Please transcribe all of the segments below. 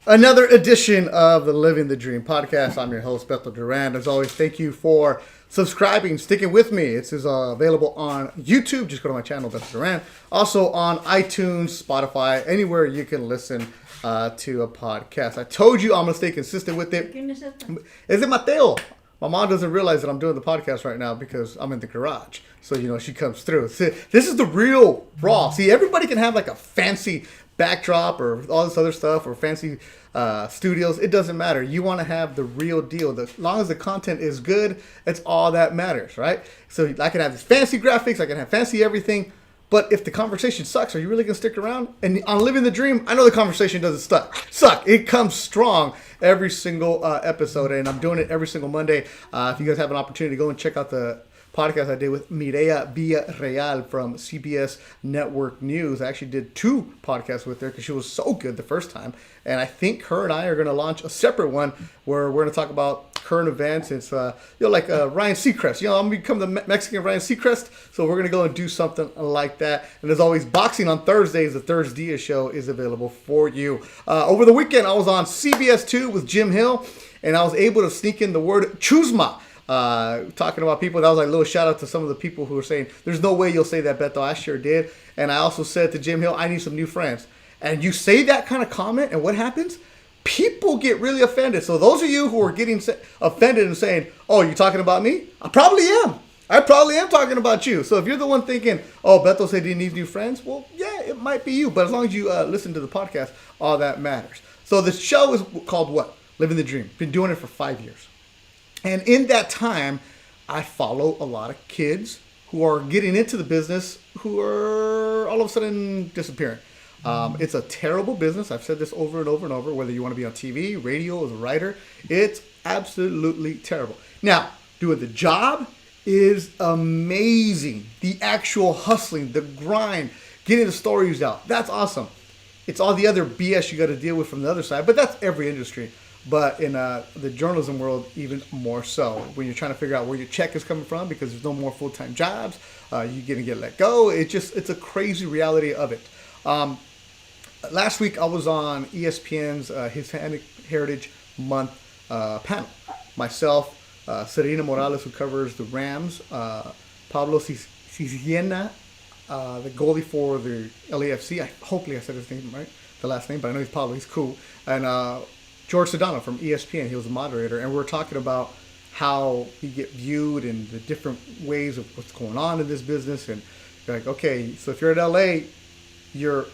Another edition of the Living the Dream podcast. I'm your host, Beto Duran. As always, thank you for subscribing, sticking with me. This is available on YouTube. Just go to my channel, Beto Duran. Also on iTunes, Spotify, anywhere you can listen to a podcast. I told you I'm going to stay consistent with it. Is it Mateo? My mom doesn't realize that I'm doing the podcast right now because I'm in the garage. So, she comes through. See, this is the real raw. See, everybody can have like a fancy backdrop or all this other stuff or fancy studios. It doesn't matter. You want to have the real deal. As long as the content is good, it's all that matters, right? So I can have this fancy graphics. I can have fancy everything. But if the conversation sucks, are you really going to stick around? And on Living the Dream, I know the conversation doesn't suck. It comes strong every single episode, and I'm doing it every single Monday. If you guys have an opportunity, go and check out the podcast I did with Mireya Villarreal from CBS Network News. I actually did 2 podcasts with her because she was so good the first time. And I think her and I are going to launch a separate one where we're going to talk about current events. It's like Ryan Seacrest. I'm going to become the Mexican Ryan Seacrest. So we're going to go and do something like that. And as always, boxing on Thursdays, the Thursday show is available for you. Over the weekend, I was on CBS 2 with Jim Hill, and I was able to sneak in the word chusma. Talking about people. That was like a little shout out to some of the people who were saying, there's no way you'll say that, Beto. I sure did. And I also said to Jim Hill, I need some new friends. And you say that kind of comment, and what happens? People get really offended. So those of you who are getting offended and saying, oh, you're talking about me? I probably am. I probably am talking about you. So if you're the one thinking, oh, Beto said he needs new friends, well, yeah, it might be you. But as long as you listen to the podcast, all that matters. So the show is called what? Living the Dream. Been doing it for 5 years. And in that time, I follow a lot of kids who are getting into the business who are all of a sudden disappearing. It's a terrible business. I've said this over and over and over, whether you want to be on TV, radio, as a writer. It's absolutely terrible. Now, doing the job is amazing. The actual hustling, the grind, getting the stories out. That's awesome. It's all the other BS you got to deal with from the other side, but that's every industry. But in the journalism world, even more so. When you're trying to figure out where your check is coming from because there's no more full-time jobs, you're going to get let go. It's a crazy reality of it. Last week, I was on ESPN's Hispanic Heritage Month panel. Myself, Serena Morales, who covers the Rams, Pablo Cisiena, the goalie for the LAFC. Hopefully I said his name right, the last name, but I know he's Pablo. He's cool. And George Sedano from ESPN, he was a moderator, and we were talking about how you get viewed and the different ways of what's going on in this business. And you're like, okay, so if you're at LA, you're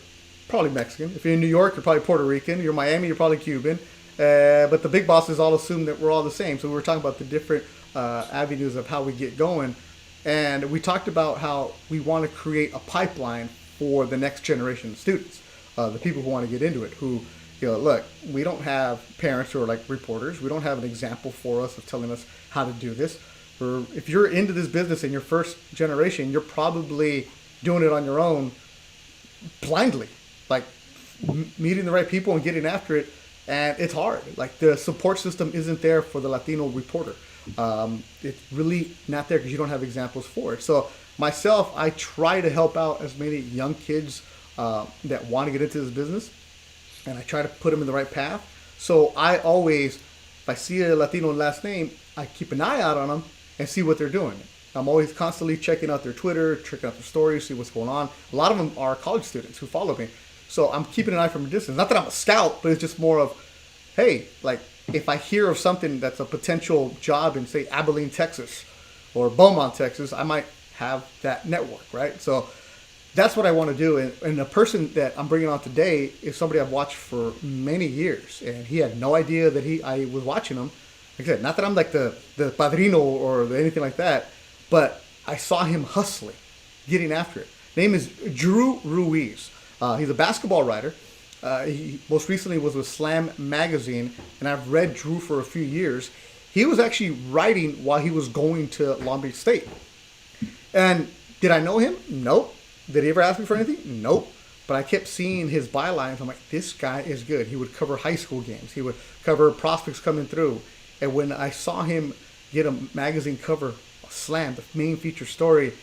probably Mexican. If you're in New York, you're probably Puerto Rican. You're Miami, you're probably Cuban. But the big bosses all assume that we're all the same. So we were talking about the different avenues of how we get going. And we talked about how we want to create a pipeline for the next generation of students, the people who want to get into it, who, look, we don't have parents who are like reporters. We don't have an example for us of telling us how to do this. Or if you're into this business in your first generation, you're probably doing it on your own blindly, like meeting the right people and getting after it. And it's hard. Like the support system isn't there for the Latino reporter. It's really not there because you don't have examples for it. So myself, I try to help out as many young kids that want to get into this business. And I try to put them in the right path. So I always, if I see a Latino last name, I keep an eye out on them and see what they're doing. I'm always constantly checking out their Twitter, checking out their stories, see what's going on. A lot of them are college students who follow me. So I'm keeping an eye from a distance. Not that I'm a scout, but it's just more of, hey, like if I hear of something that's a potential job in, say, Abilene, Texas, or Beaumont, Texas, I might have that network, right? So that's what I want to do. And the person that I'm bringing on today is somebody I've watched for many years. And he had no idea that I was watching him. Like I said, not that I'm like the padrino or anything like that, but I saw him hustling, getting after it. Name is Drew Ruiz. He's a basketball writer. He most recently was with Slam Magazine, and I've read Drew for a few years. He was actually writing while he was going to Long Beach State. And did I know him? Nope. Did he ever ask me for anything? Nope. But I kept seeing his bylines. I'm like, this guy is good. He would cover high school games. He would cover prospects coming through. And when I saw him get a magazine cover, Slam, the main feature story,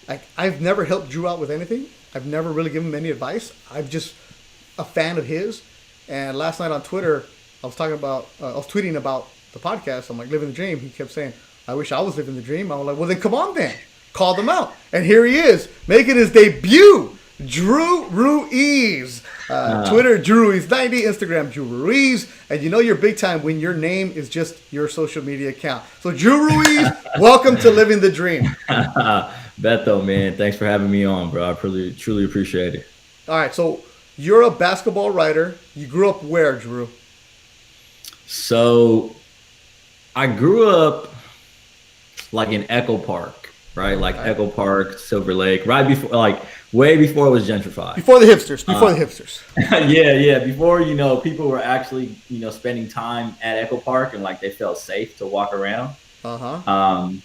like I've never helped Drew out with anything. I've never really given him any advice. I'm just a fan of his. And last night on Twitter, I was tweeting about the podcast. I'm like, living the dream. He kept saying, I wish I was living the dream. I was like, well, then come on then. Call them out. And here he is, making his debut. Drew Ruiz. Twitter, Drew Ruiz 90. Instagram, Drew Ruiz. And you know you're big time when your name is just your social media account. So Drew Ruiz, welcome to Living the Dream. Beto, man, thanks for having me on, bro. I truly appreciate it. All right, so you're a basketball writer. You grew up where, Drew? So I grew up like in Echo Park, right? Like Echo Park, Silver Lake, right before, like way before it was gentrified. Before the hipsters. Yeah. Before, people were actually, spending time at Echo Park and like they felt safe to walk around.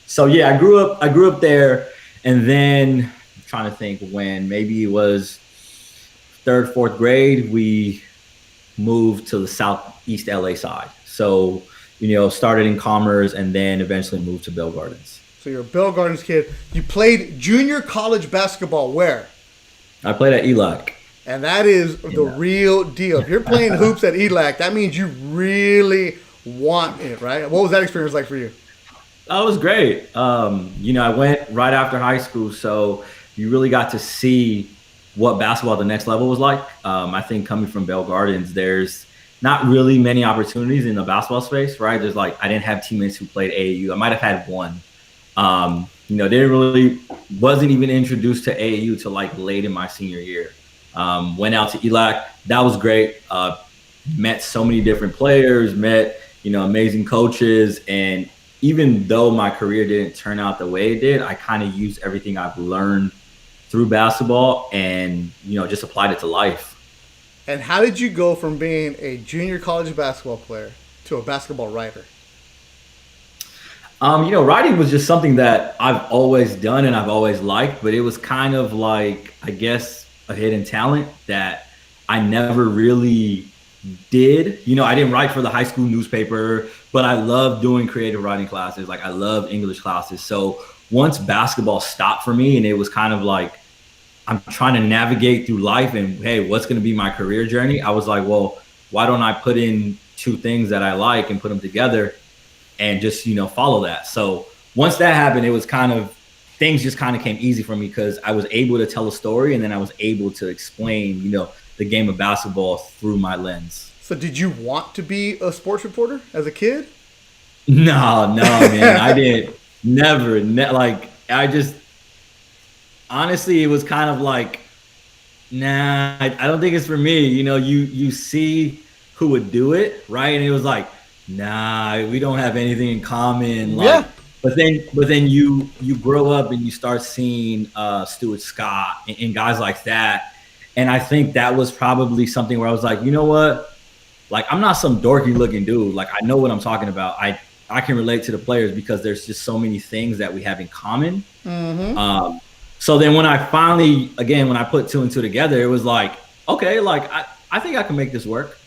So yeah, I grew up there, and then I'm trying to think when, maybe it was 3rd, 4th grade, we moved to the Southeast LA side. So, started in Commerce and then eventually moved to Bell Gardens. So you're a Bell Gardens kid. You played junior college basketball where? I played at ELAC. And that is the real deal. If you're playing hoops at ELAC, that means you really want it, right? What was that experience like for you? That was great. I went right after high school, so you really got to see what basketball at the next level was like. I think coming from Bell Gardens, there's not really many opportunities in the basketball space, right? There's I didn't have teammates who played AAU. I might have had one. Wasn't even introduced to AAU till late in my senior year. Went out to ELAC. That was great. Met so many different players, met, amazing coaches. And even though my career didn't turn out the way it did, I kind of used everything I've learned through basketball and, just applied it to life. And how did you go from being a junior college basketball player to a basketball writer? Writing was just something that I've always done and I've always liked, but it was kind of like, I guess, a hidden talent that I never really did. I didn't write for the high school newspaper, but I loved doing creative writing classes. I love English classes. So once basketball stopped for me and it was kind of like, I'm trying to navigate through life and, hey, what's going to be my career journey? I was like, well, why don't I put in two things that I like and put them together and just, follow that. So once that happened, it was things just kind of came easy for me because I was able to tell a story and then I was able to explain, the game of basketball through my lens. So did you want to be a sports reporter as a kid? No, man. I didn't. Never. I just, honestly, it was kind of like, nah, I don't think it's for me. You see who would do it, right? And it was like, nah, we don't have anything in common. Yeah. But then you grow up and you start seeing Stuart Scott and guys like that. And I think that was probably something where I was like, you know what? I'm not some dorky looking dude. I know what I'm talking about. I can relate to the players because there's just so many things that we have in common. Mm-hmm. So then when I put two and two together, it was like, okay, I think I can make this work.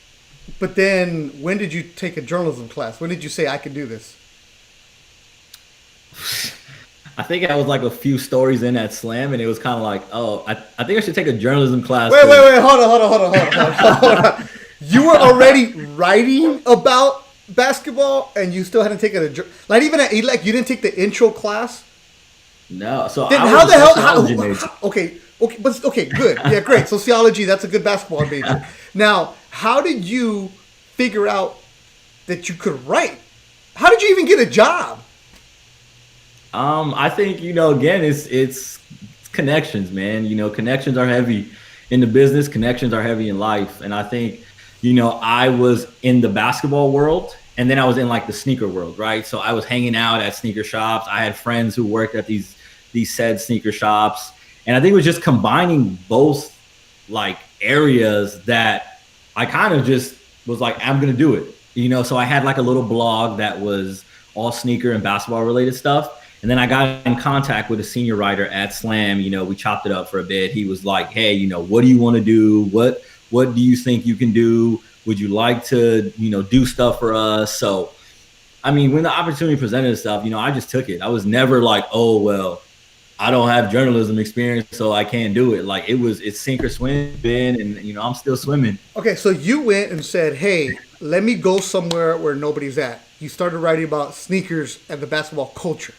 But then when did you take a journalism class? When did you say I can do this? I think I was a few stories in at Slam, and it was kind of like, oh, I think I should take a journalism class. Wait, hold on. You were already writing about basketball, and you still hadn't taken even at ELAC, you didn't take the intro class? No. So then how the hell? Okay, good. Yeah, great. Sociology, that's a good basketball major. Now, how did you figure out that you could write? How did you even get a job? I think, again, it's connections, man. Connections are heavy in the business. Connections are heavy in life. And I think, I was in the basketball world and then I was in the sneaker world, right? So I was hanging out at sneaker shops. I had friends who worked at these said sneaker shops. And I think it was just combining both areas that I kind of just was like, I'm going to do it. So I had a little blog that was all sneaker and basketball related stuff. And then I got in contact with a senior writer at Slam. We chopped it up for a bit. He was like, hey, what do you want to do? What do you think you can do? Would you like to, do stuff for us? So, when the opportunity presented itself, I just took it. I was never like, oh, well, I don't have journalism experience, so I can't do it. Like it's sink or swim, Ben, and I'm still swimming. Okay, so you went and said, "Hey, let me go somewhere where nobody's at." You started writing about sneakers and the basketball culture.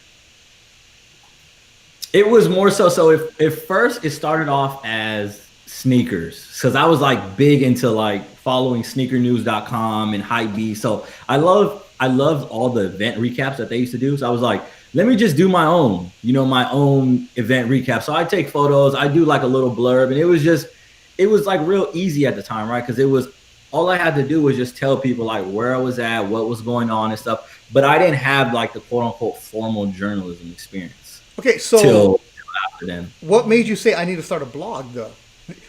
It was more so. So if first it started off as sneakers, because I was like big into like following sneakernews.com and Hypebeast. So I loved all the event recaps that they used to do. So I was like, let me just do my own, my own event recap. So I take photos, I do like a little blurb, and it was like real easy at the time, right? Because it was all I had to do was just tell people like where I was at, what was going on and stuff. But I didn't have like the quote unquote formal journalism experience Okay, so till after then. what made you say I need to start a blog though?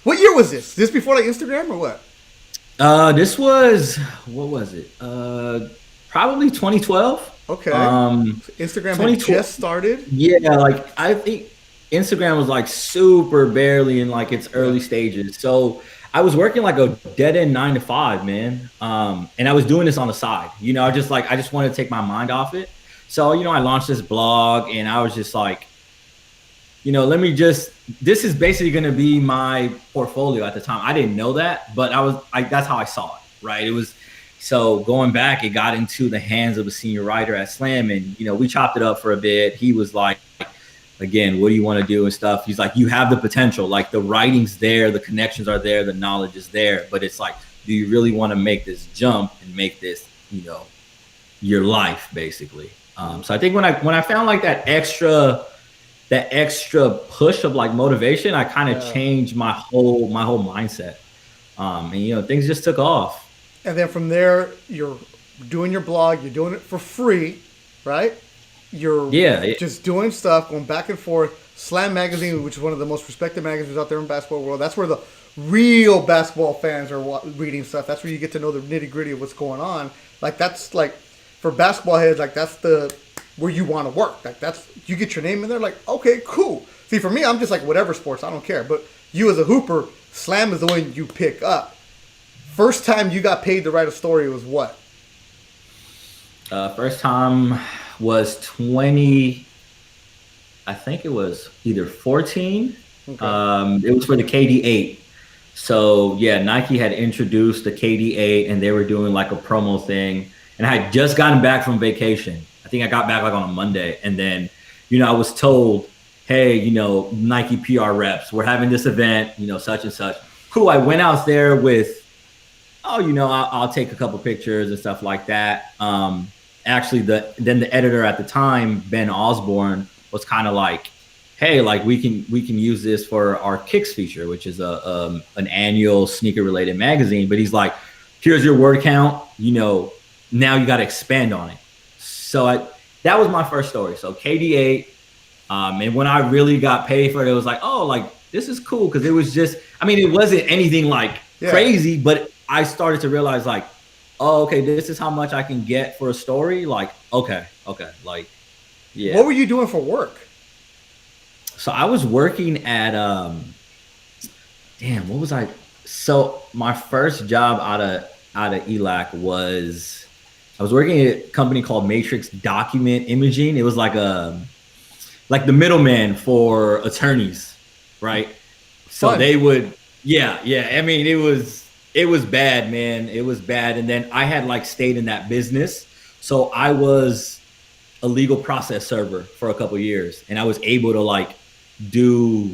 What year was this? This before like Instagram or what? This was what was it? Probably 2012. Okay. Instagram had 2012. just started. Yeah, like I think Instagram was like super barely in like its early stages. So I was working like a dead end 9 to 5, man. And I was doing this on the side. I just wanted to take my mind off it. So, I launched this blog and I was just like, this is basically going to be my portfolio at the time. I didn't know that, but that's how I saw it, right? It was, so going back, it got into the hands of a senior writer at Slam, and, we chopped it up for a bit. He was like, again, what do you want to do and stuff? He's like, you have the potential, like the writing's there, the connections are there, the knowledge is there, but it's like, do you really want to make this jump and make this, your life basically? So I think when I found like that extra push of like motivation, I kind of changed my whole mindset. And things just took off. And then from there, you're doing your blog. You're doing it for free, right? You're just doing stuff, going back and forth. Slam Magazine, which is one of the most respected magazines out there in the basketball world. That's where the real basketball fans are reading stuff. That's where you get to know the nitty gritty of what's going on. Like that's like for basketball heads, like that's the where you want to work. Like that's you get your name in there. Like okay, cool. See, for me, I'm just like whatever sports, I don't care. But you as a hooper, Slam is the one you pick up. First time you got paid to write a story was what? First time was 20. I think it was either 14. Okay. It was for the KD8. So yeah, Nike had introduced the KD8 and they were doing like a promo thing. And I had just gotten back from vacation. I think I got back like on a Monday. And then, I was told, hey, Nike PR reps, we're having this event, such and such. Cool. I went out there with, I'll take a couple pictures and stuff like that. Actually, the editor at the time, Ben Osborne, was kind of like, hey, like we can use this for our Kicks feature, which is an annual sneaker related magazine. But he's like, here's your word count. Now you got to expand on it. So that was my first story. So KD8, and when I really got paid for it, it was like, oh, like this is cool because it was just, it wasn't anything like crazy, but I started to realize like, oh, okay, this is how much I can get for a story. Like, okay, like, yeah. What were you doing for work? So I was working at, what was I? So my first job out of ELAC was, I was working at a company called Matrix Document Imaging. It was like the middleman for attorneys, right? So Fun. they would, yeah. It was bad, man. It was bad. And then I had like stayed in that business. So I was a legal process server for a couple of years, and I was able to like do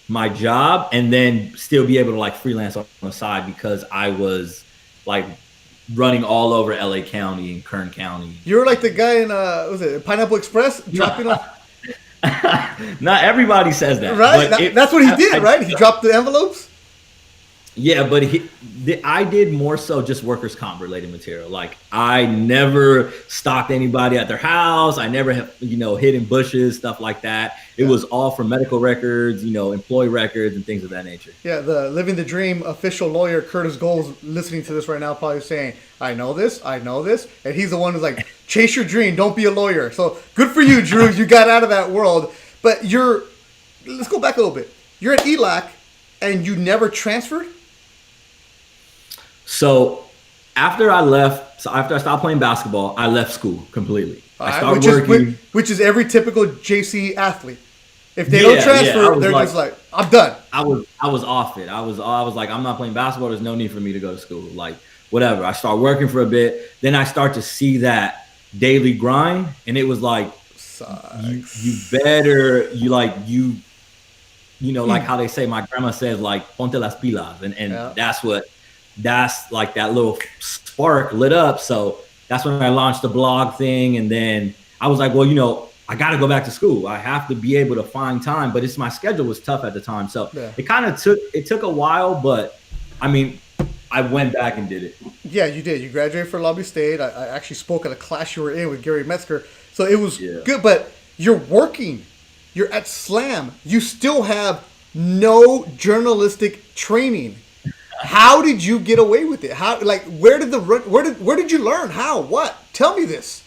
my job and then still be able to like freelance on the side because I was like running all over LA County and Kern County. You were like the guy in was it Pineapple Express dropping off? Not everybody says that, right? That's what he did, right? He dropped the envelopes. Yeah, but I did more so just workers' comp related material. Like I never stalked anybody at their house. I never have, hid in bushes, stuff like that. It was all for medical records, employee records and things of that nature. Yeah, the Living the Dream official lawyer, Curtis Gold's listening to this right now, probably saying, I know this. And he's the one who's like, chase your dream, don't be a lawyer. So good for you, Drew. You got out of that world. But let's go back a little bit. You're at ELAC and you never transferred? So after I stopped playing basketball, I left school completely. I started working. Which is every typical JC athlete. If they don't transfer, they're like, just like, I'm done. I was off it. I was like, I'm not playing basketball. There's no need for me to go to school. Like, whatever. I start working for a bit. Then I start to see that daily grind, and it was like, you better, like how they say, my grandma says, like, ponte las pilas. And that's like that little spark lit up. So that's when I launched the blog thing. And then I was like, well, I got to go back to school. I have to be able to find time, but my schedule was tough at the time. So it took a while, but I mean, I went back and did it. Yeah, you did. You graduated from Long Beach State. I actually spoke at a class you were in with Gary Metzger. So it was good, but you're working. You're at Slam. You still have no journalistic training. How did you get away with it? Where did you learn? How? What? Tell me this.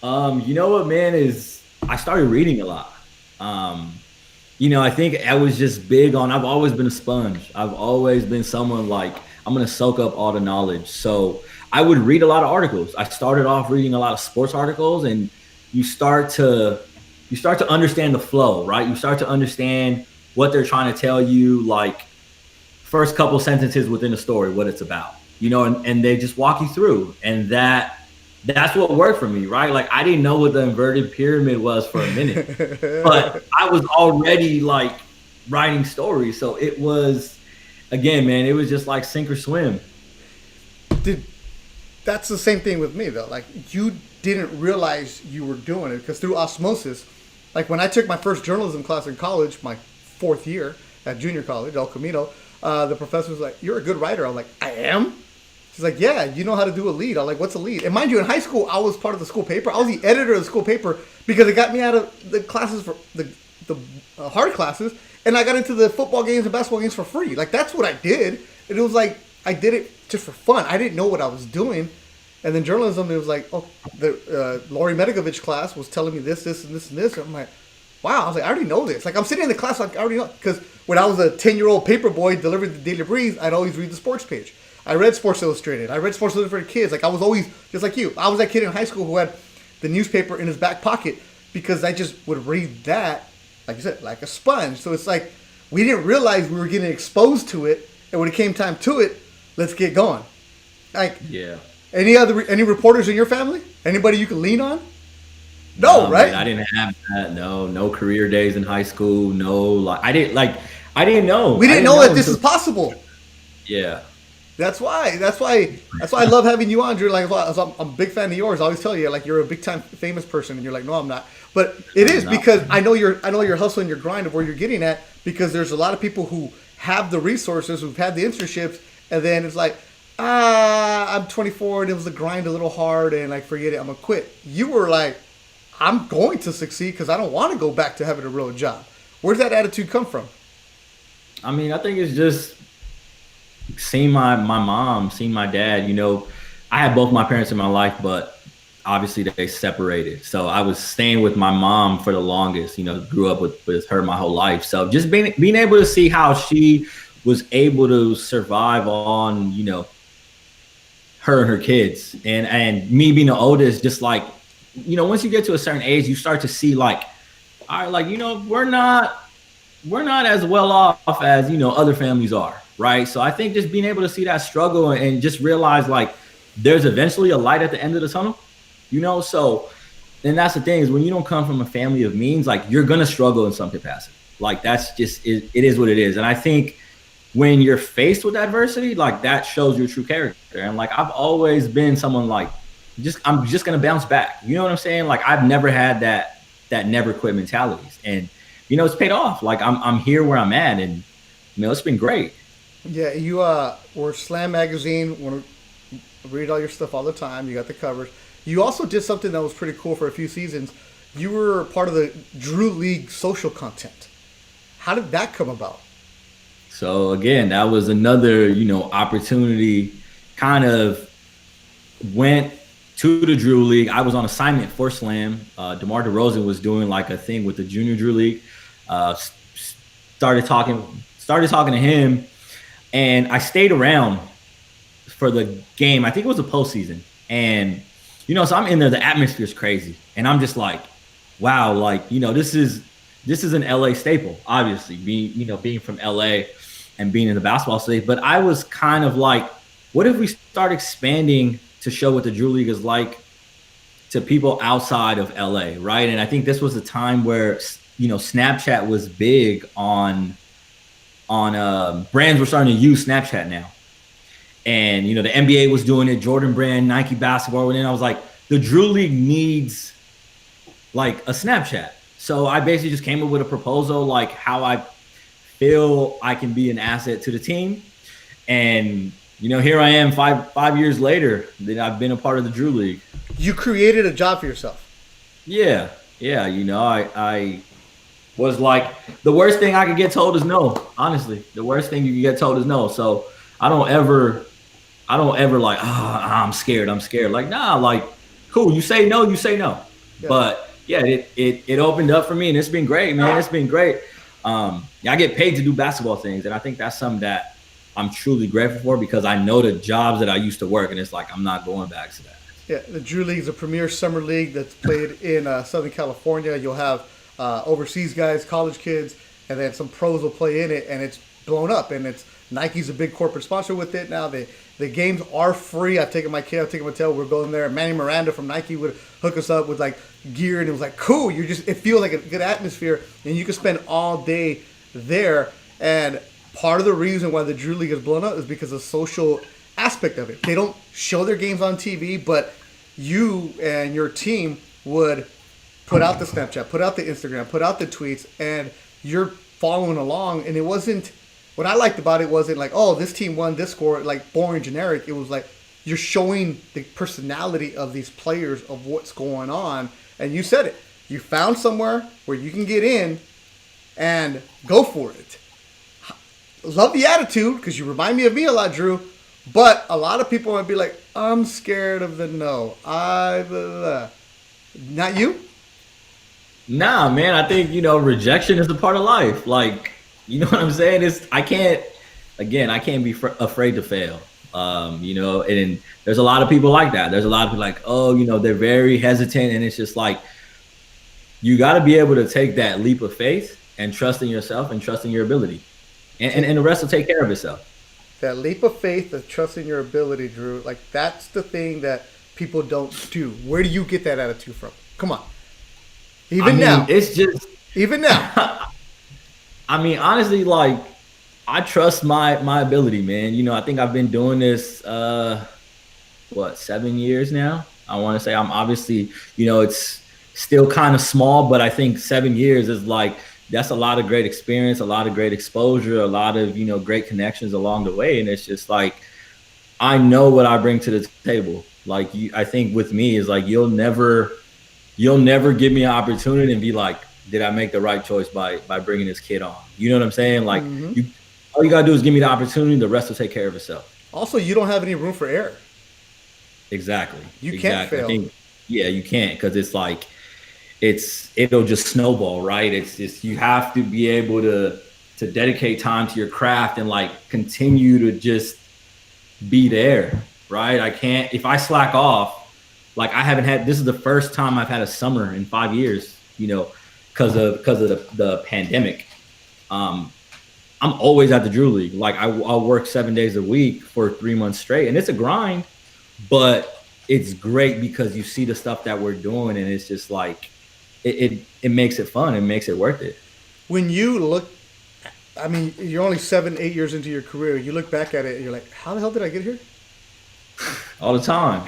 You know what, man, is I started reading a lot. I think I was just big on, I've always been a sponge. I've always been someone like, I'm going to soak up all the knowledge. So I would read a lot of articles. I started off reading a lot of sports articles, and you start to understand the flow, right? You start to understand what they're trying to tell you, like first couple sentences within a story, what it's about, and they just walk you through. And that's what worked for me, right? Like, I didn't know what the inverted pyramid was for a minute, but I was already like writing stories. So it was, again, man, it was just like sink or swim. That's the same thing with me though. Like, you didn't realize you were doing it because through osmosis, like when I took my first journalism class in college, my 4th year at junior college, El Camino, the professor was like, "You're a good writer." I'm like, "I am?" She's like, "Yeah, you know how to do a lead." I'm like, "What's a lead?" And mind you, in high school, I was part of the school paper. I was the editor of the school paper because it got me out of the classes for the hard classes, and I got into the football games and basketball games for free. Like, that's what I did. And it was like, I did it just for fun. I didn't know what I was doing. And then journalism, it was like, the Lori Medikovich class was telling me this, and this, and this. And I'm like, wow. I was like, I already know this. Like, I'm sitting in the class, like, I already know. Because when I was a 10-year-old paper boy delivering the Daily Breeze, I'd always read the sports page. I read Sports Illustrated. I read Sports Illustrated for kids. Like, I was always just like you. I was that kid in high school who had the newspaper in his back pocket because I just would read that, like you said, like a sponge. So it's like, we didn't realize we were getting exposed to it. And when it came time to it, let's get going. Like, yeah. Any reporters in your family? Anybody you can lean on? No, right? Man, I didn't have that. No career days in high school. No, I didn't know. We didn't know that this is possible. Yeah. That's why I love having you on, Drew. Like, I'm a big fan of yours. I always tell you, like, you're a big time famous person, and you're like, no, I'm not. But it is because I know your hustle and your grind of where you're getting at. Because there's a lot of people who have the resources, who've had the internships, and then it's like, I'm 24 and it was a grind a little hard, and like, forget it, I'm gonna quit. You were like, I'm going to succeed because I don't want to go back to having a real job. Where's that attitude come from? I mean, I think it's just seeing my mom, seeing my dad. I had both my parents in my life, but obviously they separated. So I was staying with my mom for the longest. Grew up with her my whole life. So just being able to see how she was able to survive on, her and her kids, and me being the oldest, just like, once you get to a certain age, you start to see like, all right, like, we're not as well off as, other families are. Right. So I think just being able to see that struggle and just realize like there's eventually a light at the end of the tunnel, so, and that's the thing is when you don't come from a family of means, like you're going to struggle in some capacity. Like that's just, it is what it is. And I think when you're faced with adversity, like that shows your true character. And like, I've always been someone like, I'm just going to bounce back. You know what I'm saying? Like I've never had that never quit mentalities, and, it's paid off. Like I'm here where I'm at, and, it's been great. Yeah. You, were Slam Magazine. Want to read all your stuff all the time. You got the covers. You also did something that was pretty cool for a few seasons. You were part of the Drew League social content. How did that come about? So again, that was another, opportunity. Kind of went to the Drew League. I was on assignment for Slam. DeMar DeRozan was doing like a thing with the Junior Drew League. Started talking to him, and I stayed around for the game. I think it was the postseason, and so I'm in there. The atmosphere is crazy, and I'm just like, wow, like this is this is an LA staple, obviously, being from LA and being in the basketball state. But I was kind of like, what if we start expanding to show what the Drew League is like to people outside of LA, right? And I think this was a time where, Snapchat was big on brands were starting to use Snapchat now. And, the NBA was doing it, Jordan brand, Nike basketball. And then I was like, the Drew League needs like a Snapchat. So I basically just came up with a proposal, like how I feel I can be an asset to the team. And, here I am 5 years later that I've been a part of the Drew League. You created a job for yourself. Yeah. I was like, the worst thing I could get told is no. Honestly, the worst thing you can get told is no. So I don't ever like, I'm scared. Like, nah, like, cool. You say no, you say no. Yeah. But yeah, it opened up for me, and it's been great, man. It's been great. I get paid to do basketball things, and I think that's something that I'm truly grateful for, because I know the jobs that I used to work, and it's like I'm not going back to that. Yeah, the Drew League is a premier summer league that's played in Southern California. You'll have overseas guys, college kids, and then some pros will play in it, and it's blown up. And it's Nike's a big corporate sponsor with it now. The games are free. I've taken my kid, I've taken my tail. We're going there. Manny Miranda from Nike would hook us up with like gear, and it was like cool. It feels like a good atmosphere, and you can spend all day there. And part of the reason why the Drew League has blown up is because of the social aspect of it. They don't show their games on TV, but you and your team would put out the Snapchat, put out the Instagram, put out the tweets, and you're following along. And it wasn't, what I liked about it wasn't like, oh, this team won this score, like boring, generic. It was like you're showing the personality of these players, of what's going on. And you said it. You found somewhere where you can get in and go for it. Love the attitude, because you remind me of me a lot, Drew. But a lot of people might be like, I'm scared of the no. Not you? Nah, man. I think, rejection is a part of life. Like, you know what I'm saying? I can't be afraid to fail. And there's a lot of people like that. There's a lot of people like, they're very hesitant. And it's just like, you got to be able to take that leap of faith and trust in yourself and trust in your ability. And the rest will take care of itself. That leap of faith, of trusting your ability, Drew, like that's the thing that people don't do. Where do you get that attitude from? Come on. Now. It's just... Even now. I mean, honestly, like, I trust my ability, man. I think I've been doing this, 7 years now? I want to say. I'm obviously, it's still kind of small, but I think 7 years is like, that's a lot of great experience, a lot of great exposure, a lot of, great connections along the way. And it's just like, I know what I bring to the table. Like, I think with me is like, you'll never give me an opportunity and be like, did I make the right choice by bringing this kid on? You know what I'm saying? Like, all you got to do is give me the opportunity. The rest will take care of itself. Also, you don't have any room for error. Exactly. You can't fail. You can't, because it's like, it'll just snowball, right? It's just, you have to be able to dedicate time to your craft and like continue to just be there, right? I can't, if I slack off, like this is the first time I've had a summer in 5 years, because of the pandemic. I'm always at the Drew League. Like I'll work 7 days a week for 3 months straight, and it's a grind, but it's great because you see the stuff that we're doing, and it's just like, it makes it fun. It makes it worth it. When you look, I mean, you're only 7-8 years into your career. You look back at it and you're like, how the hell did I get here? All the time.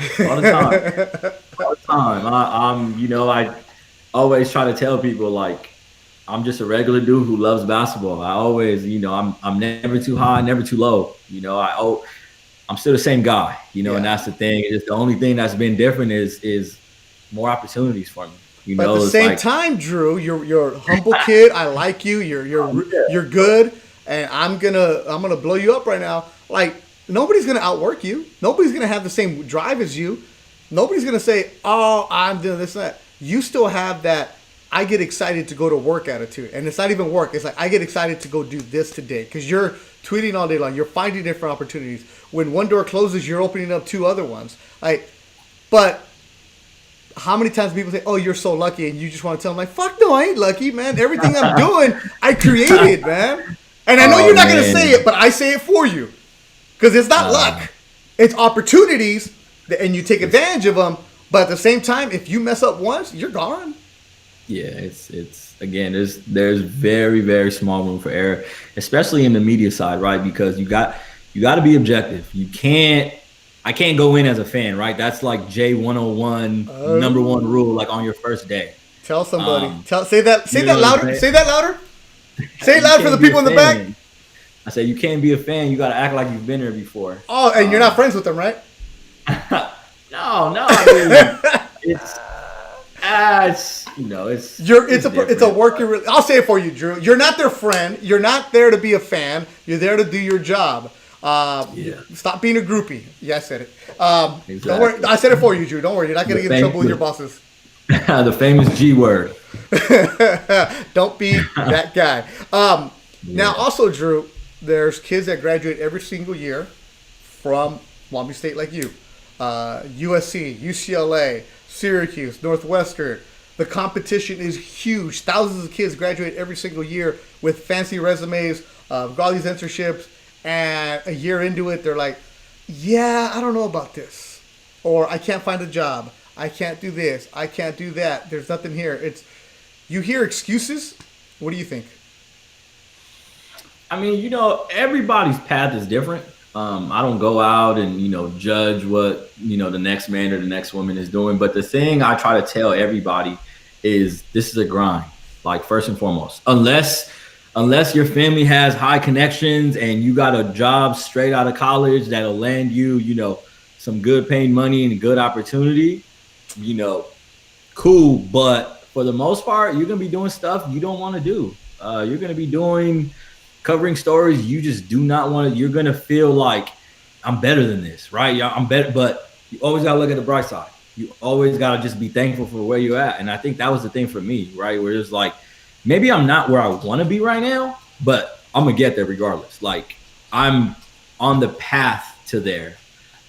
I always try to tell people, like, I'm just a regular dude who loves basketball. I always, I'm never too high, never too low. I'm still the same guy, and that's the thing. It's the only thing that's been different is more opportunities for me. But at the same time, Drew, you're a humble kid. I like you. You're good, and I'm gonna blow you up right now. Like, nobody's gonna outwork you. Nobody's gonna have the same drive as you. Nobody's gonna say, "Oh, I'm doing this and that." You still have that. I get excited to go to work attitude, and it's not even work. It's like I get excited to go do this today because you're tweeting all day long. You're finding different opportunities. When one door closes, you're opening up 2 other ones. But how many times people say, "Oh, you're so lucky," and you just want to tell them like, "Fuck no, I ain't lucky, man. Everything I'm doing, I created, man." And I know you're not gonna say it, but I say it for you because it's not luck, it's opportunities, and you take advantage of them. But at the same time, if you mess up once, you're gone. Yeah, it's again, there's very, very small room for error, especially in the media side, right? Because you got to be objective. I can't go in as a fan, right? That's like J101 number one rule, like on your first day. Tell somebody. Say that louder. Say that louder. Say it loud for the people in the back. I said you can't be a fan. You got to act like you've been there before. Oh, and you're not friends with them, right? No. I mean, it's a working. I'll say it for you, Drew. You're not their friend. You're not there to be a fan. You're there to do your job. Stop being a groupie. Yeah, I said it. Exactly. Don't worry. I said it for you, Drew. Don't worry. You're not going to get in trouble with your bosses. The famous G word. Don't be that guy. Now, also, Drew, there's kids that graduate every single year from Long Beach State like you. USC, UCLA, Syracuse, Northwestern. The competition is huge. Thousands of kids graduate every single year with fancy resumes, got all these internships, and a year into it, they're like, yeah, I don't know about this. Or I can't find a job. I can't do this. I can't do that. There's nothing here. You hear excuses. What do you think? I mean, everybody's path is different. I don't go out and, judge what, the next man or the next woman is doing. But the thing I try to tell everybody is this is a grind, like first and foremost. Unless your family has high connections and you got a job straight out of college that'll land you, some good paying money and a good opportunity, cool. But for the most part, you're going to be doing stuff you don't want to do. You're going to be covering stories you just do not want to. You're going to feel like I'm better than this, right? Yeah, I'm better, but you always got to look at the bright side. You always got to just be thankful for where you're at. And I think that was the thing for me, right? Where it's like, maybe I'm not where I want to be right now, but I'm going to get there regardless. Like I'm on the path to there.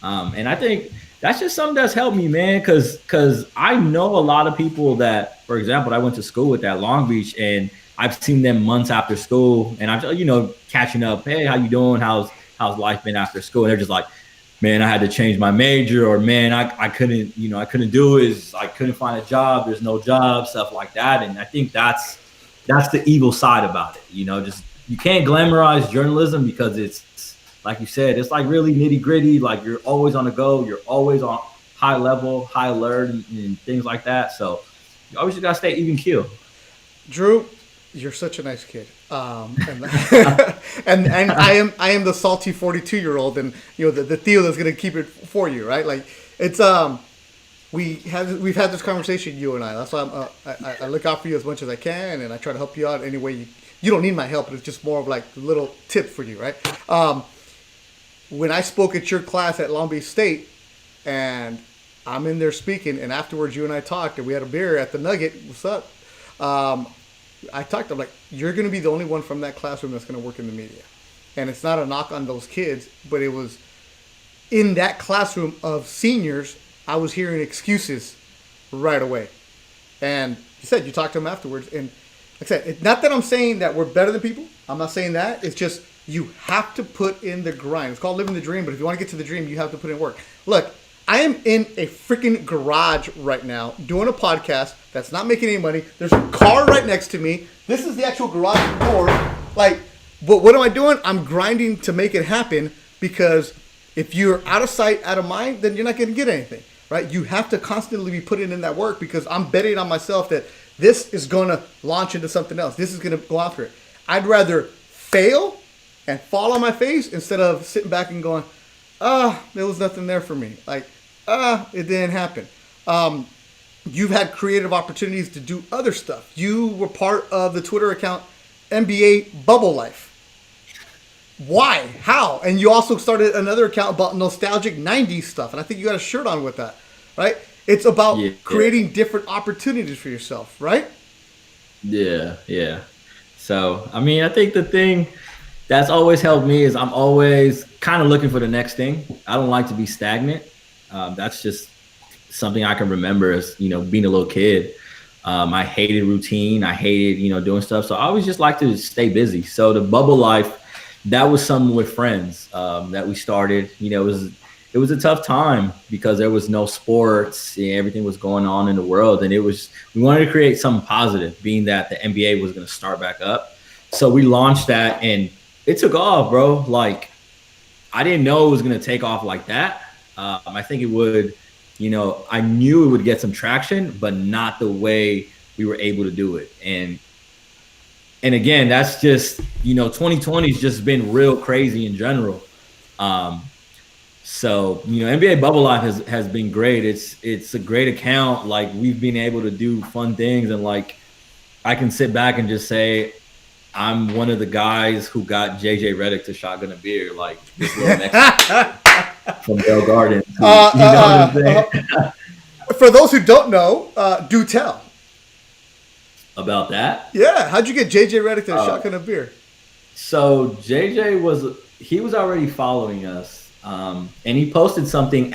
And I think that's just something that's helped me, man. Cause I know a lot of people that, for example, I went to school with at Long Beach and I've seen them months after school and I'm, catching up. Hey, how you doing? How's life been after school? And they're just like, man, I had to change my major, or man, I couldn't do it. I couldn't find a job. There's no job, stuff like that. And I think that's the evil side about it. Just you can't glamorize journalism because it's like you said, it's like really nitty gritty. Like you're always on the go. You're always on high level, high alert and things like that. So you always just got to stay even keel. Drew, you're such a nice kid. And I am the salty 42-year-old, and the Theo that's gonna keep it for you, right? Like it's we've had this conversation, you and I. That's why I look out for you as much as I can, and I try to help you out any way you don't need my help, but it's just more of like a little tip for you, right? When I spoke at your class at Long Beach State, and I'm in there speaking, and afterwards you and I talked, and we had a beer at the Nugget. What's up? I talked to him like, you're going to be the only one from that classroom that's going to work in the media. And it's not a knock on those kids, but it was in that classroom of seniors, I was hearing excuses right away. And you said you talked to them afterwards. And like I said, it's not that I'm saying that we're better than people. I'm not saying that. It's just you have to put in the grind. It's called living the dream. But if you want to get to the dream, you have to put in work. Look, I am in a freaking garage right now doing a podcast that's not making any money. There's a car right next to me. This is the actual garage door. But what am I doing? I'm grinding to make it happen, because if you're out of sight, out of mind, then you're not going to get anything, right? You have to constantly be putting in that work, because I'm betting on myself that this is going to launch into something else. This is going to go after it. I'd rather fail and fall on my face instead of sitting back and going, there was nothing there for me. It didn't happen. You've had creative opportunities to do other stuff. You were part of the Twitter account NBA Bubble Life. Why? How? And you also started another account about nostalgic 90s stuff. And I think you got a shirt on with that, right? It's about creating different opportunities for yourself, right? Yeah. So, I mean, I think the thing that's always helped me is I'm always kind of looking for the next thing. I don't like to be stagnant. That's just something I can remember as, being a little kid. I hated routine. I hated, doing stuff. So I always just like to stay busy. So the bubble life, that was something with friends that we started. It was a tough time because there was no sports. Everything was going on in the world, and we wanted to create something positive, being that the NBA was going to start back up. So we launched that, and it took off, bro. Like, I didn't know it was going to take off like that. I think it would. I knew it would get some traction, but not the way we were able to do it. And again, that's just, 2020 has just been real crazy in general. So, NBA Bubble Life has been great. It's a great account. Like, we've been able to do fun things, and like, I can sit back and just say, I'm one of the guys who got JJ Redick to shotgun a beer, like this little next from Bell Garden. What I'm saying? For those who don't know, do tell. About that? Yeah, how'd you get JJ Redick to shotgun a beer? So JJ was already following us, and he posted something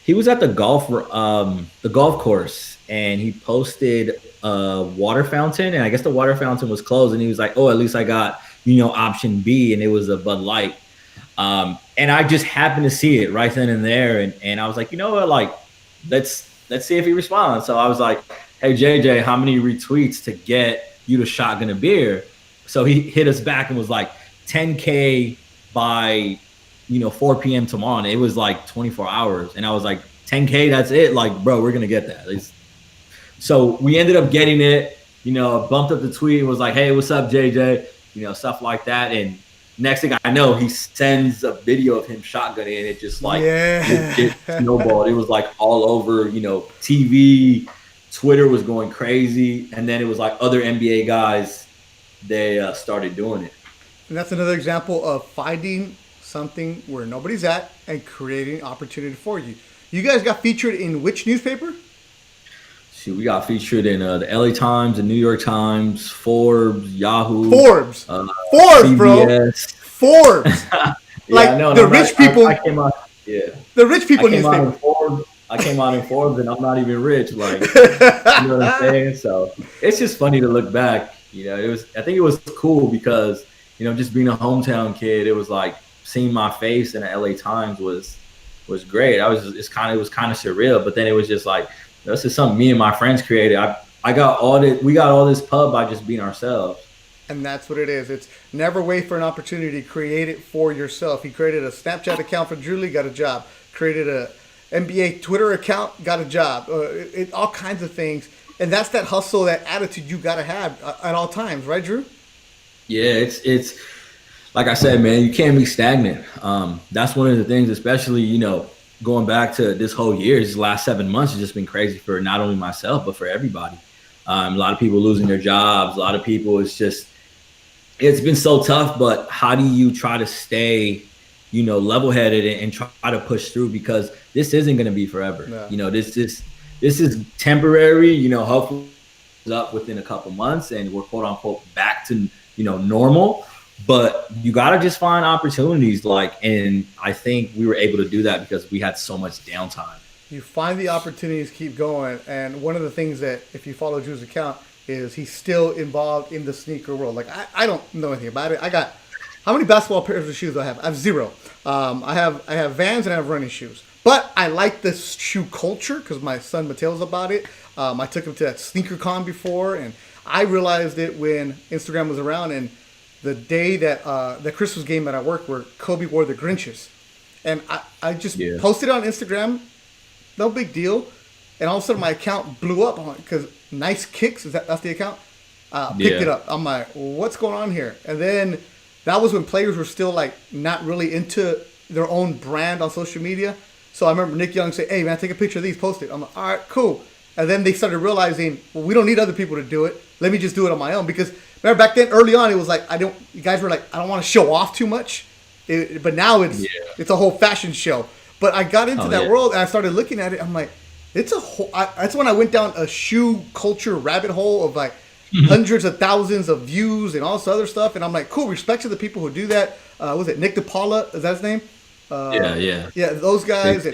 he was at the golf course, and he posted a water fountain, and I guess the water fountain was closed, and he was like, "Oh, at least I got option B," and it was a Bud Light. And I just happened to see it right then and there, and I was like, you know what, like, let's see if he responds. So I was like, hey JJ, how many retweets to get you to shotgun a beer? So he hit us back and was like 10K by 4 p.m. tomorrow, and it was like 24 hours, and I was like, 10K, that's it? Like, bro, we're gonna get that. So we ended up getting it, bumped up the tweet and was like, hey, what's up, JJ? Stuff like that. And next thing I know, he sends a video of him shotgunning, and it just it snowballed. It was like all over, TV, Twitter was going crazy. And then it was like other NBA guys, they started doing it. And that's another example of finding something where nobody's at and creating opportunity for you. You guys got featured in which newspaper? We got featured in the LA Times, the New York Times, Forbes, Yahoo. Forbes, CBS. Bro. Forbes. Rich people. I came out, yeah. The rich people newspaper. I came out in Forbes, and I'm not even rich. Like, you know what I'm saying? So it's just funny to look back. I think it was cool because, just being a hometown kid, it was like seeing my face in the LA Times was great. It was kind of surreal, but then it was just like, this is something me and my friends created. We got all this pub by just being ourselves. And that's what it is. It's never wait for an opportunity. Create it for yourself. He created a Snapchat account for Julie, got a job. Created a NBA Twitter account, got a job. All kinds of things. And that's that hustle, that attitude you got to have at all times. Right, Drew? Yeah, it's like I said, man, you can't be stagnant. That's one of the things, especially, going back to this whole year, these last 7 months has just been crazy for not only myself, but for everybody. A lot of people losing their jobs. A lot of people, it's been so tough, but how do you try to stay, level-headed and try to push through? Because this isn't going to be forever. No. This is temporary, hopefully it's up within a couple months and we're quote unquote back to, normal. But you got to just find opportunities, and I think we were able to do that because we had so much downtime. You find the opportunities, keep going. And one of the things that, if you follow Drew's account, is he's still involved in the sneaker world. Like, I don't know anything about it. I got, how many basketball pairs of shoes do I have? I have 0. I have Vans and I have running shoes. But I like this shoe culture because my son Mateo's about it. I took him to that sneaker con before, and I realized it when Instagram was around, and the day that the Christmas game that I worked where Kobe wore the Grinches. And I just posted it on Instagram, no big deal. And all of a sudden my account blew up because Nice Kicks, that's the account, picked it up. I'm like, what's going on here? And then that was when players were still like not really into their own brand on social media. So I remember Nick Young say, hey man, take a picture of these, post it. I'm like, all right, cool. And then they started realizing, well, we don't need other people to do it. Let me just do it on my own. Because remember back then, early on, it was like, you guys were like, I don't want to show off too much. But now it's a whole fashion show. But I got into that world and I started looking at it. I'm like, it's a whole. That's when I went down a shoe culture rabbit hole of like hundreds of thousands of views and all this other stuff. And I'm like, cool, respect to the people who do that. Was it Nick DePaula? Is that his name? Yeah, those guys.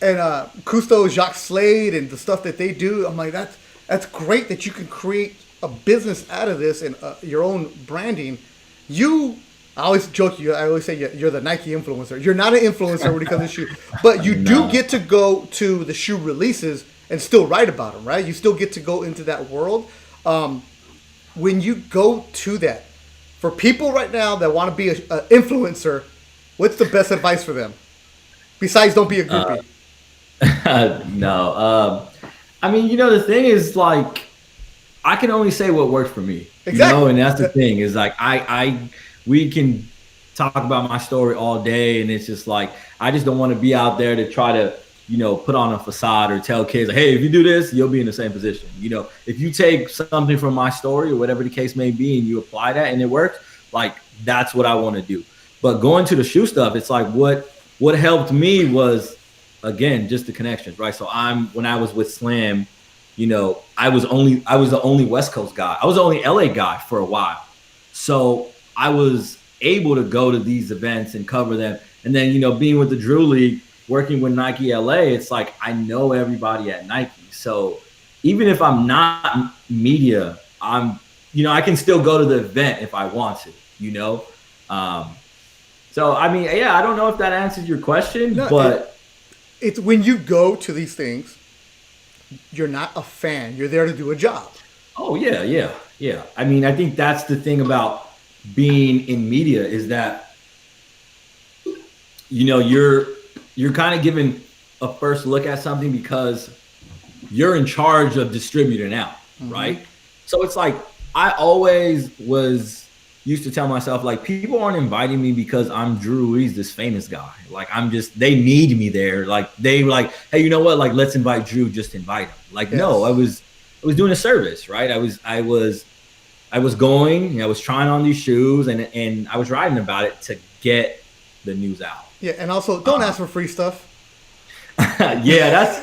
and Cousteau, Jacques Slade, and the stuff that they do. I'm like, that's great that you can create a business out of this and your own branding. I always joke you. I always say you're the Nike influencer. You're not an influencer when it comes to shoe, but you do get to go to the shoe releases and still write about them, right? You still get to go into that world. When you go to that, for people right now that want to be an influencer, what's the best advice for them? Besides, don't be a groupie. No. I mean, the thing is, like, I can only say what works for me. Exactly. And that's the thing is, like, we can talk about my story all day, and it's just like, I just don't want to be out there to try to, put on a facade or tell kids, like, hey, if you do this, you'll be in the same position. If you take something from my story or whatever the case may be and you apply that and it works, like, that's what I want to do. But going to the shoe stuff, it's like what helped me was, again, just the connections, right? So when I was with Slam, I was the only West Coast guy. I was the only LA guy for a while. So I was able to go to these events and cover them. And then, being with the Drew League, working with Nike LA, it's like I know everybody at Nike. So even if I'm not media, I can still go to the event if I want to, So, I mean, yeah, I don't know if that answers your question, but it's when you go to these things, you're not a fan. You're there to do a job. Oh, yeah. I mean, I think that's the thing about being in media is that, you're kind of given a first look at something because you're in charge of distributing out, right? So it's like I always used to tell myself, like, people aren't inviting me because I'm Drew Ruiz, this famous guy. Like, they need me there. Like, they were like, hey, you know what? Like, let's invite Drew, just invite him. Like, yes. No, I was doing a service, right? I was going, I was trying on these shoes and I was writing about it to get the news out. Yeah, and also don't ask for free stuff. Yeah,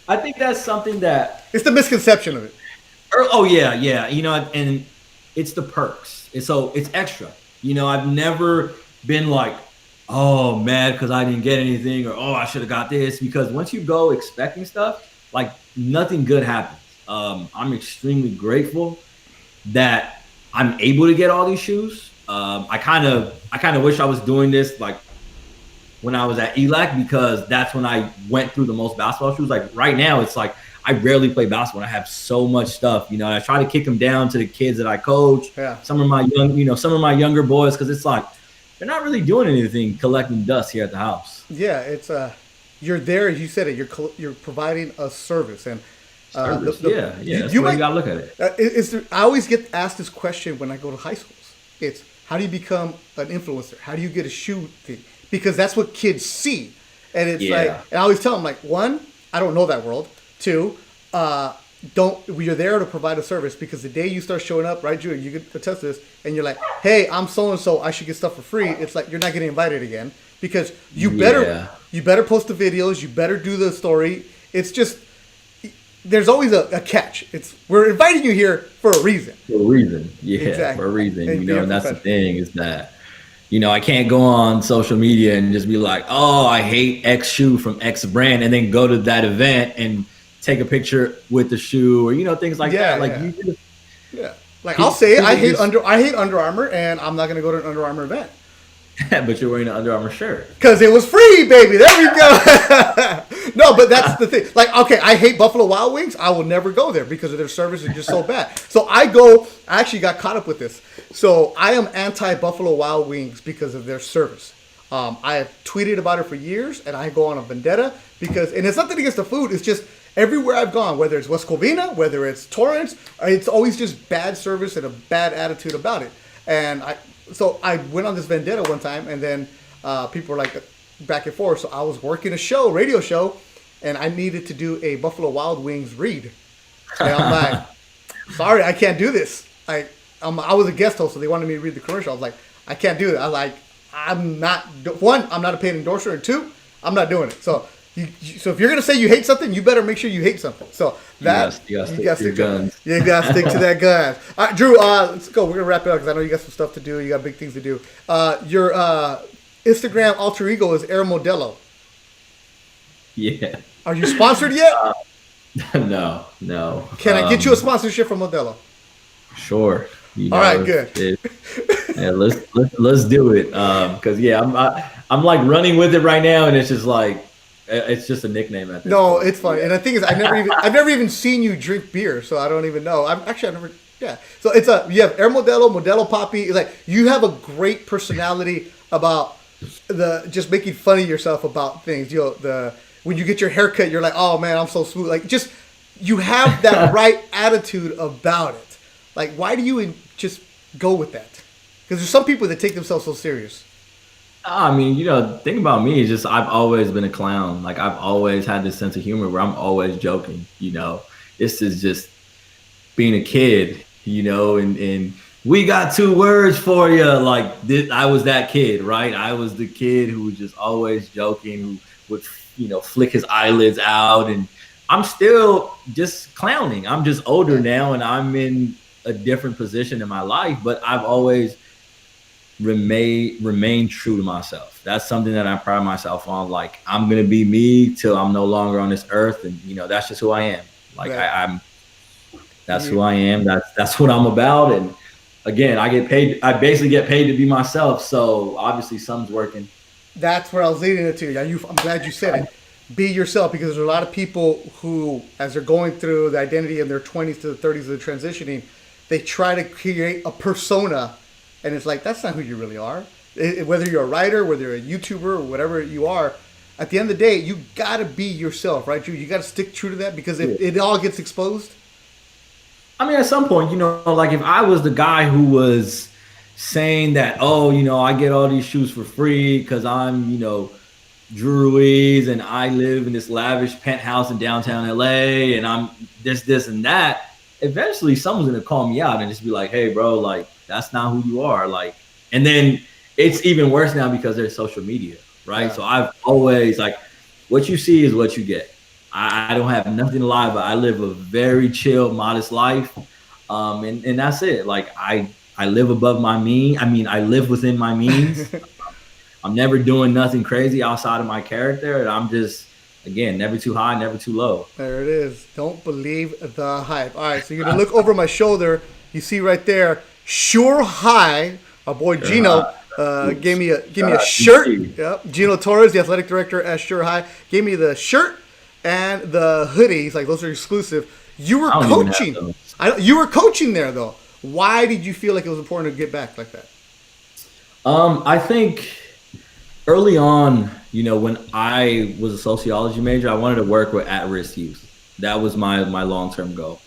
I think that's something that it's the misconception of it. Oh yeah, and it's the perks. It's extra. I've never been like, oh, mad because I didn't get anything, or oh, I should have got this, because once you go expecting stuff, like, nothing good happens. I'm extremely grateful that I'm able to get all these shoes. I kind of wish I was doing this like when I was at ELAC, because that's when I went through the most basketball shoes. Like, right now, it's like I rarely play basketball. I have so much stuff. I try to kick them down to the kids that I coach. Yeah. Some of my younger boys, because it's like they're not really doing anything collecting dust here at the house. Yeah, it's you're there, as you said it. You're providing a service, and that's you might gotta look at it. I always get asked this question when I go to high schools. It's, how do you become an influencer? How do you get a shoe thing? Because that's what kids see, and it's like, and I always tell them, like, one, I don't know that world. Two, you're there to provide a service, because the day you start showing up, right, Drew, you can attest to this, and you're like, hey, I'm so and so, I should get stuff for free. It's like you're not getting invited again, because you better post the videos, you better do the story. It's just, there's always a catch. We're inviting you here for a reason. Exactly. For a reason. And that's the thing is that, I can't go on social media and just be like, oh, I hate X shoe from X brand, and then go to that event and take a picture with the shoe, or things like that. Like, like, I'll say it. I hate Under Armour, and I'm not going to go to an Under Armour event. But you're wearing an Under Armour shirt because it was free, baby. There we go. No, but that's the thing. Like, okay, I hate Buffalo Wild Wings. I will never go there because of their service is just so bad. So I actually got caught up with this. So I am anti-Buffalo Wild Wings because of their service. I have tweeted about it for years, and I go on a vendetta because, and it's nothing against the food. It's just everywhere I've gone, whether it's West Covina, whether it's Torrance, it's always just bad service and a bad attitude about it. And So I went on this vendetta one time, and then people were like back and forth. So I was working a radio show, and I needed to do a Buffalo Wild Wings read. And I'm like, sorry, I can't do this. I was a guest host, so they wanted me to read the commercial. I was like, I can't do it. I'm not a paid endorser, and two, I'm not doing it. So if you're gonna say you hate something, you better make sure you hate something. So that you gotta stick to guns. You gotta stick to that gun. All right, Drew, let's go. We're gonna wrap it up because I know you got some stuff to do. You got big things to do. Your Instagram alter ego is Air Modelo. Yeah. Are you sponsored yet? No, no. Can I get you a sponsorship from Modelo? Sure. All right, If, good. yeah, let's do it. Because yeah, I'm like running with it right now, and it's just like it's just a nickname at this No, point. it's fine. Yeah. And the thing is, I've never even seen you drink beer, so I don't even know. I've never. Yeah. So you have Air Modelo, Modelo Poppy. It's like you have a great personality about the just making fun of yourself about things. When you get your haircut, you're like, oh man, I'm so smooth. Like just you have that right attitude about it. Like why do you just go with that? Because there's some people that take themselves so serious. I mean, the thing about me is just I've always been a clown. Like I've always had this sense of humor where I'm always joking. This is just being a kid. And we got two words for you. Like this, I was that kid, right? I was the kid who was just always joking, who would flick his eyelids out, and I'm still just clowning. I'm just older now, and I'm in a different position in my life, but I've always remain true to myself. That's something that I pride myself on. Like I'm gonna be me till I'm no longer on this earth, and that's just who I am. Like Right. that's who I am. That's what I'm about. And again, I get paid. I basically get paid to be myself. So obviously, something's working. That's where I was leading it to. Yeah, I'm glad you said it. Be yourself because there's a lot of people who, as they're going through the identity in their 20s to the 30s of the transitioning, they try to create a persona, and it's like that's not who you really are. Whether you're a writer, whether you're a YouTuber, or whatever you are, at the end of the day, you gotta be yourself, right? You got to stick true to that because if it all gets exposed. I mean, at some point, like if I was the guy who was saying that, oh, I get all these shoes for free because I'm, Drew Ruiz and I live in this lavish penthouse in downtown LA and I'm this, and that, eventually someone's going to call me out and just be like, hey, bro, like, that's not who you are. Like, and then it's even worse now because there's social media, right? Yeah. So I've always, like, what you see is what you get. I don't have nothing to lie about. I live a very chill, modest life. And that's it. Like I live above my mean. I mean, I live within my means. I'm never doing nothing crazy outside of my character. And I'm just, again, never too high, never too low. There it is. Don't believe the hype. All right, so you're gonna look over my shoulder. You see right there, Sure High. Our boy Gino gave me a shirt. Yep. Gino Torres, the athletic director at Sure High, gave me the shirt and the hoodies. Like those are exclusive. You were coaching. You were coaching there though. Why did you feel like it was important to get back like that? I think early on, when I was a sociology major, I wanted to work with at-risk youth. That was my long-term goal.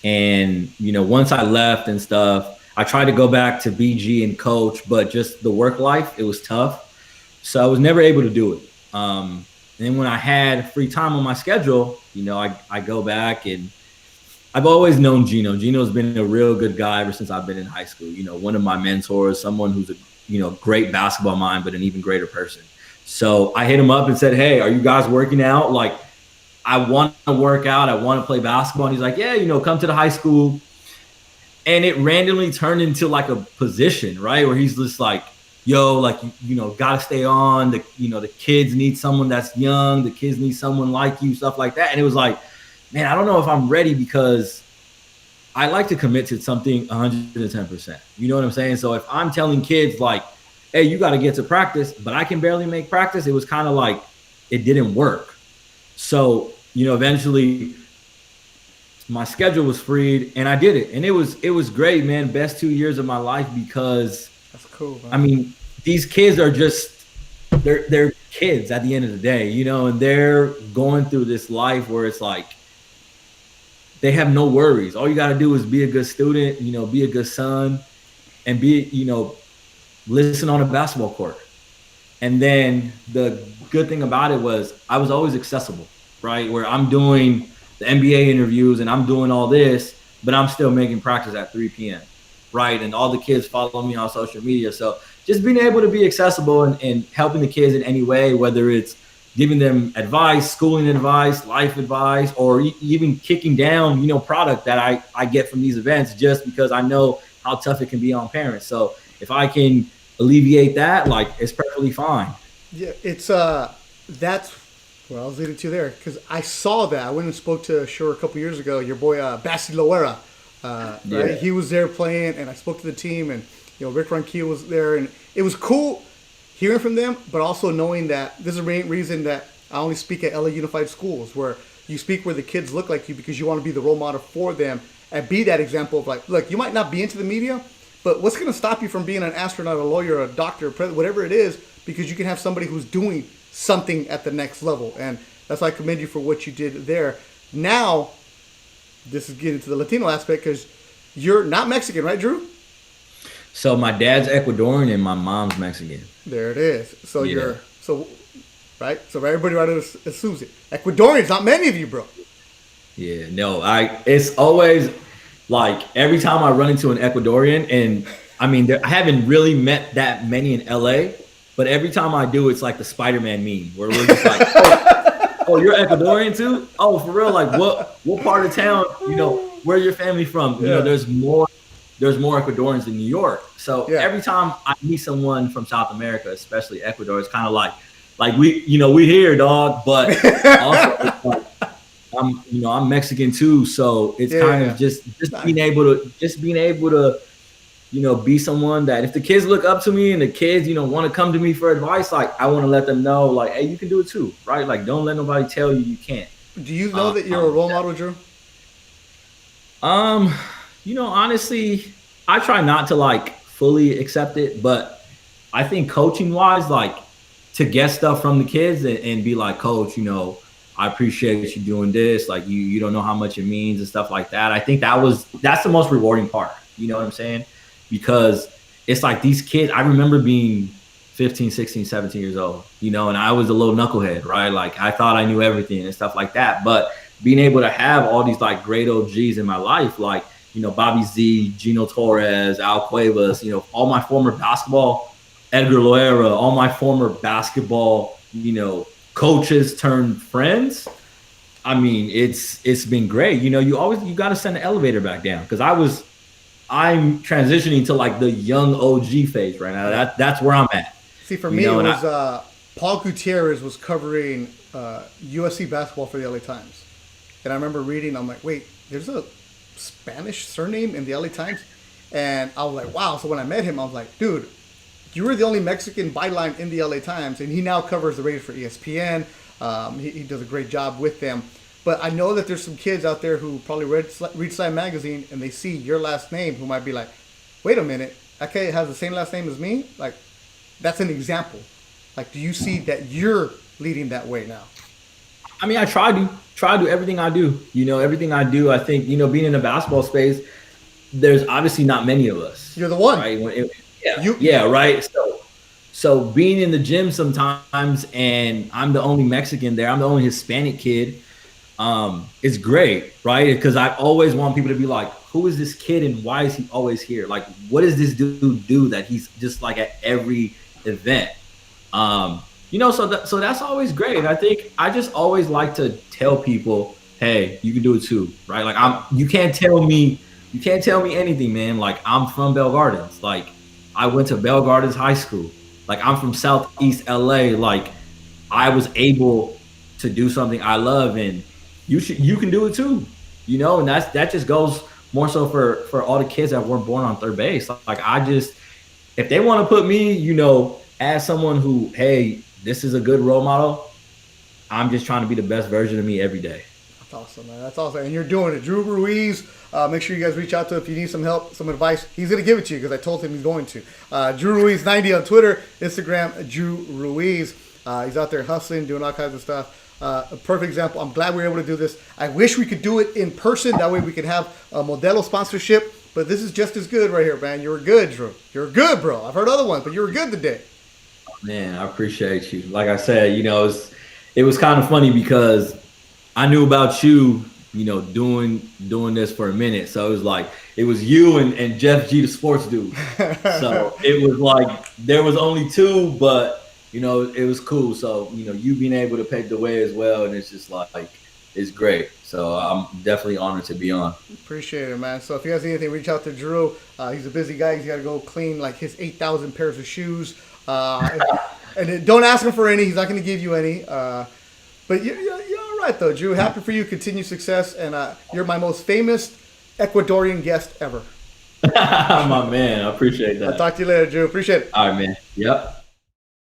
And, once I left and stuff, I tried to go back to BG and coach, but just the work life, it was tough. So I was never able to do it. And then when I had free time on my schedule, I go back and I've always known Gino. Gino's been a real good guy ever since I've been in high school. One of my mentors, someone who's a great basketball mind, but an even greater person. So I hit him up and said, hey, are you guys working out? Like, I want to work out. I want to play basketball. And he's like, yeah, come to the high school. And it randomly turned into like a position, right? Where he's just like, yo, like, got to stay on. The kids need someone that's young. The kids need someone like you, stuff like that. And it was like, man, I don't know if I'm ready because I like to commit to something 110%. You know what I'm saying? So if I'm telling kids like, hey, you got to get to practice, but I can barely make practice, it was kind of like it didn't work. So, eventually my schedule was freed and I did it. And it was great, man. Best 2 years of my life because that's cool, man. I mean, these kids are just, they're kids at the end of the day, and they're going through this life where it's like, they have no worries. All you got to do is be a good student, be a good son and listen on a basketball court. And then the good thing about it was I was always accessible, right? Where I'm doing the NBA interviews and I'm doing all this, but I'm still making practice at 3 p.m., right? And all the kids follow me on social media. So just being able to be accessible and helping the kids in any way, whether it's giving them advice, schooling advice, life advice, or even kicking down, product that I get from these events just because I know how tough it can be on parents. So if I can alleviate that, like, it's perfectly fine. Yeah, it's that's Well, I was leading to there because I saw that. I went and spoke to Shore a couple years ago. Your boy Bassi Loera, Yeah. right? He was there playing, and I spoke to the team, and Rick Ronquillo was there, and it was cool hearing from them, but also knowing that this is the main reason that I only speak at LA Unified Schools, where you speak where the kids look like you because you want to be the role model for them and be that example of like, look, you might not be into the media, but what's going to stop you from being an astronaut, a lawyer, a doctor, a president, whatever it is, because you can have somebody who's doing something at the next level. And that's why I commend you for what you did there. Now, this is getting to the Latino aspect because you're not Mexican, right, Drew? So my dad's Ecuadorian and my mom's Mexican. There it is. So Yeah. right? So everybody right assumes it. Ecuadorians, not many of you, bro. Yeah, no, it's always like every time I run into an Ecuadorian, and I mean, I haven't really met that many in LA, but every time I do, it's like the Spider-Man meme where we're just like, oh, you're Ecuadorian too? Oh, for real? Like what part of town, where your family from? Yeah. There's more Ecuadorians in New York. So every time I meet someone from South America, especially Ecuador, it's kind of like we here, dog, but also it's like, I'm Mexican too, so it's kind of just being able to be someone that if the kids look up to me and the kids want to come to me for advice, like I want to let them know like, hey, you can do it too, right? Like don't let nobody tell you can't. Do you know that you're a role model, Drew? Honestly, I try not to like fully accept it, but I think coaching wise, like to get stuff from the kids and be like, coach, I appreciate you doing this. Like you don't know how much it means and stuff like that. I think that's the most rewarding part. You know what I'm saying? Because it's like these kids, I remember being 15, 16, 17 years old, and I was a little knucklehead, right? Like I thought I knew everything and stuff like that. But being able to have all these like great OGs in my life, like, Bobby Z, Gino Torres, Al Cuevas, all my former basketball, Edgar Loera, all my former basketball, coaches turned friends. I mean, it's been great. You got to send the elevator back down because I'm transitioning to like the young OG phase right now. That's where I'm at. See, for me, it was Paul Gutierrez was covering USC basketball for the LA Times. And I remember reading, I'm like, wait, there's a Spanish surname in the LA Times? And I was like, wow. So when I met him, I was like, dude, you were the only Mexican byline in the LA Times. And he now covers the Raiders for ESPN. He does a great job with them. But I know that there's some kids out there who probably read Slam Magazine and they see your last name who might be like, wait a minute, that kid has the same last name as me? Like, that's an example. Like, do you see that you're leading that way now? I mean, I try to do everything I do. Everything I do, I think, being in the basketball space, there's obviously not many of us. You're the one. Right? Right? So being in the gym sometimes and I'm the only Mexican there, I'm the only Hispanic kid, it's great, right? Because I always want people to be like, who is this kid and why is he always here? Like, what does this dude do that he's just like at every event? So that's always great. I think I just always like to tell people, hey, you can do it too, right? Like you can't tell me anything, man. Like I'm from Bell Gardens. Like I went to Bell Gardens High School. Like I'm from Southeast LA. Like I was able to do something I love, and you can do it too, and that just goes more so for all the kids that weren't born on third base. Like if they want to put me, as someone who, hey, this is a good role model, I'm just trying to be the best version of me every day. That's awesome, man. That's awesome. And you're doing it. Drew Ruiz, make sure you guys reach out to him if you need some help, some advice. He's going to give it to you because I told him he's going to. Drew Ruiz 90 on Twitter, Instagram, Drew Ruiz. He's out there hustling, doing all kinds of stuff. A perfect example. I'm glad we were able to do this. I wish we could do it in person. That way we could have a Modelo sponsorship. But this is just as good right here, man. You were good, Drew. You're good, bro. I've heard other ones, but you were good today. Man, I appreciate you. Like I said, it was kind of funny because I knew about you, doing this for a minute. So it was like, it was you and Jeff G, the sports dude. So it was like, there was only two, but, it was cool. So, you being able to pave the way as well. And it's just like, it's great. So I'm definitely honored to be on. Appreciate it, man. So if you guys need anything, reach out to Drew. He's a busy guy. He's got to go clean like his 8,000 pairs of shoes. And don't ask him for any. He's not going to give you any. But you're all right, though, Drew. Happy for you. Continued success. And you're my most famous Ecuadorian guest ever. My man, I appreciate that. I'll talk to you later, Drew. Appreciate it. All right, man. Yep.